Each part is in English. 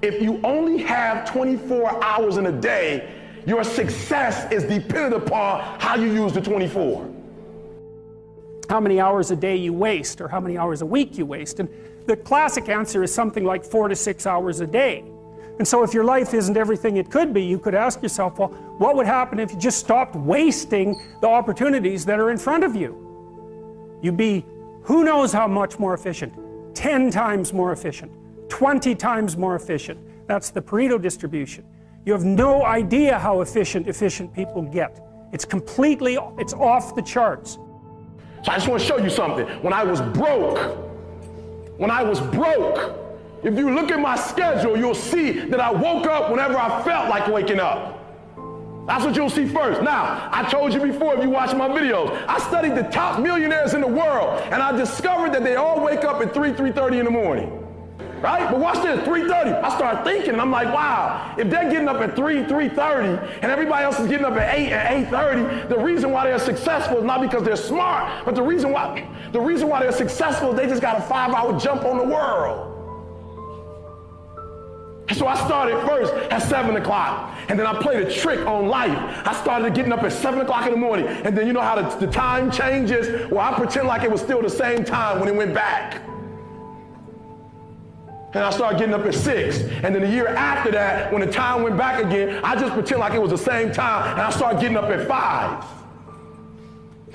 If you only have 24 hours in a day, your success is dependent upon how you use the 24. How many hours a day you waste, or how many hours a week you waste. And the classic answer is something like 4 to 6 hours a day. And so if your life isn't everything it could be, you could ask yourself, well, what would happen if you just stopped wasting the opportunities that are in front of you? You'd be, who knows how much more efficient? 10 times more efficient, 20 times more efficient. That's the Pareto distribution. You have no idea how efficient people get. It's off the charts. So I just want to show you something. When I was broke, if you look at my schedule, you'll see that I woke up whenever I felt like waking up. That's what you'll see first. Now, I told you before, if you watch my videos, I studied the top millionaires in the world, and I discovered that they all wake up at 3:30 in the morning. Right? But watch this, 3:30. I started thinking, and I'm like, wow, if they're getting up at 3:30, and everybody else is getting up at 8 and 8:30, the reason why they're successful is not because they're smart, but the reason why they're successful is they just got a 5-hour jump on the world. So I started first at 7 o'clock, and then I played a trick on life. I started getting up at 7 o'clock in the morning, and then you know how the time changes? Well, I pretend like it was still the same time when it went back. And I started getting up at 6, and then the year after that, when the time went back again, I just pretend like it was the same time, and I started getting up at 5.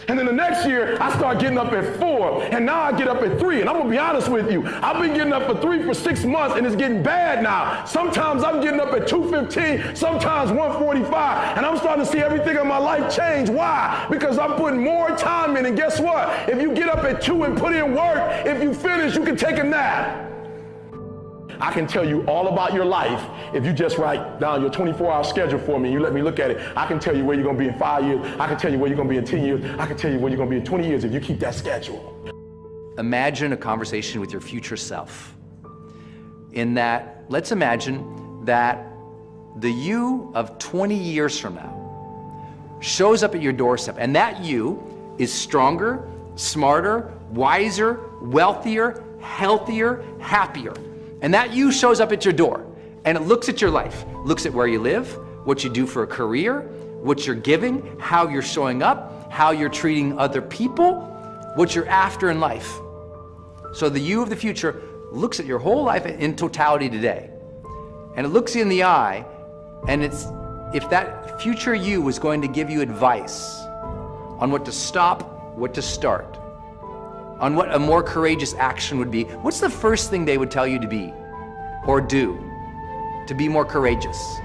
And then the next year, I started getting up at 4, and now I get up at 3. And I'm gonna be honest with you, I've been getting up at 3 for 6 months, and it's getting bad now. Sometimes I'm getting up at 2:15, sometimes 1:45, and I'm starting to see everything in my life change. Why? Because I'm putting more time in, and guess what? If you get up at 2 and put in work, if you finish, you can take a nap. I can tell you all about your life if you just write down your 24-hour schedule for me and you let me look at it. I can tell you where you're going to be in 5 years. I can tell you where you're going to be in 10 years. I can tell you where you're going to be in 20 years if you keep that schedule. Imagine a conversation with your future self. In that, let's imagine that the you of 20 years from now shows up at your doorstep, and that you is stronger, smarter, wiser, wealthier, healthier, happier. And that you shows up at your door, and it looks at your life, looks at where you live, what you do for a career, what you're giving, how you're showing up, how you're treating other people, what you're after in life. So the you of the future looks at your whole life in totality today, and it looks you in the eye, and it's, if that future you was going to give you advice on what to stop, what to start, on what a more courageous action would be, what's the first thing they would tell you to be or do to be more courageous?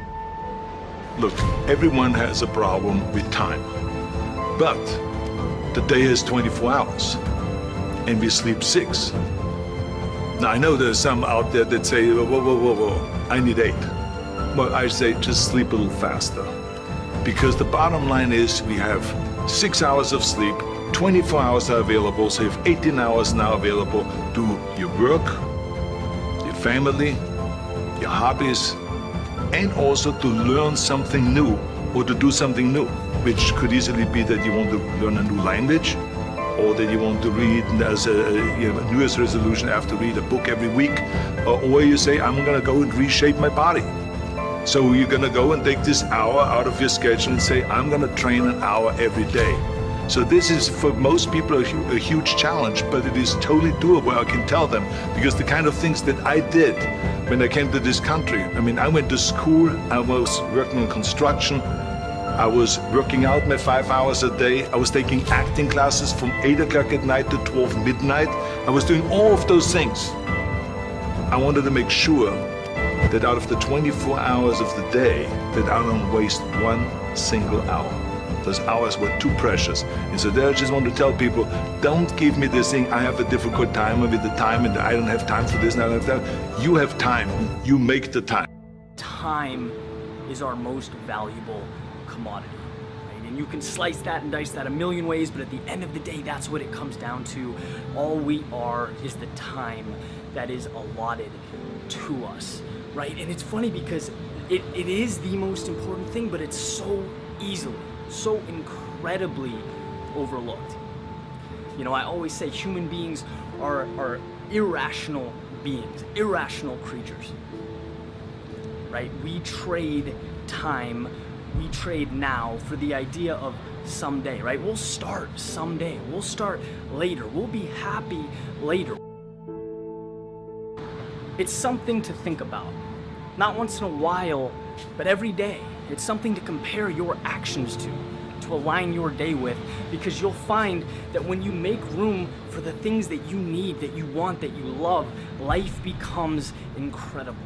Look, everyone has a problem with time, but the day has 24 hours and we sleep 6. Now I know there's some out there that say, whoa, I need 8. Well, I say just sleep a little faster, because the bottom line is we have 6 hours of sleep, 24 hours are available, so you have 18 hours now available to your work, your family, your hobbies, and also to learn something new or to do something new, which could easily be that you want to learn a new language, or that you want to read as a New Year's resolution, I have to read a book every week, or you say, I'm gonna go and reshape my body. So you're gonna go and take this hour out of your schedule and say, I'm gonna train an hour every day. So this is, for most people, a huge challenge, but it is totally doable, I can tell them, because the kind of things that I did when I came to this country, I mean, I went to school, I was working on construction, I was working out my 5 hours a day, I was taking acting classes from 8 o'clock at night to 12 midnight, I was doing all of those things. I wanted to make sure that out of the 24 hours of the day, that I don't waste one single hour. Those hours were too precious. And so there I just want to tell people, don't give me this thing, I have a difficult time with the time and I don't have time for this and I don't have that. You have time, you make the time. Time is our most valuable commodity, right? And you can slice that and dice that a million ways, but at the end of the day, that's what it comes down to. All we are is the time that is allotted to us, right? And it's funny because it is the most important thing, but it's so easily, so incredibly overlooked. You know, I always say human beings are irrational beings, irrational creatures. right? We trade time, we trade now for the idea of someday, right? We'll start someday, we'll start later, we'll be happy later. It's something to think about. Not once in a while, but every day. It's something to compare your actions to align your day with, because you'll find that when you make room for the things that you need, that you want, that you love, life becomes incredible.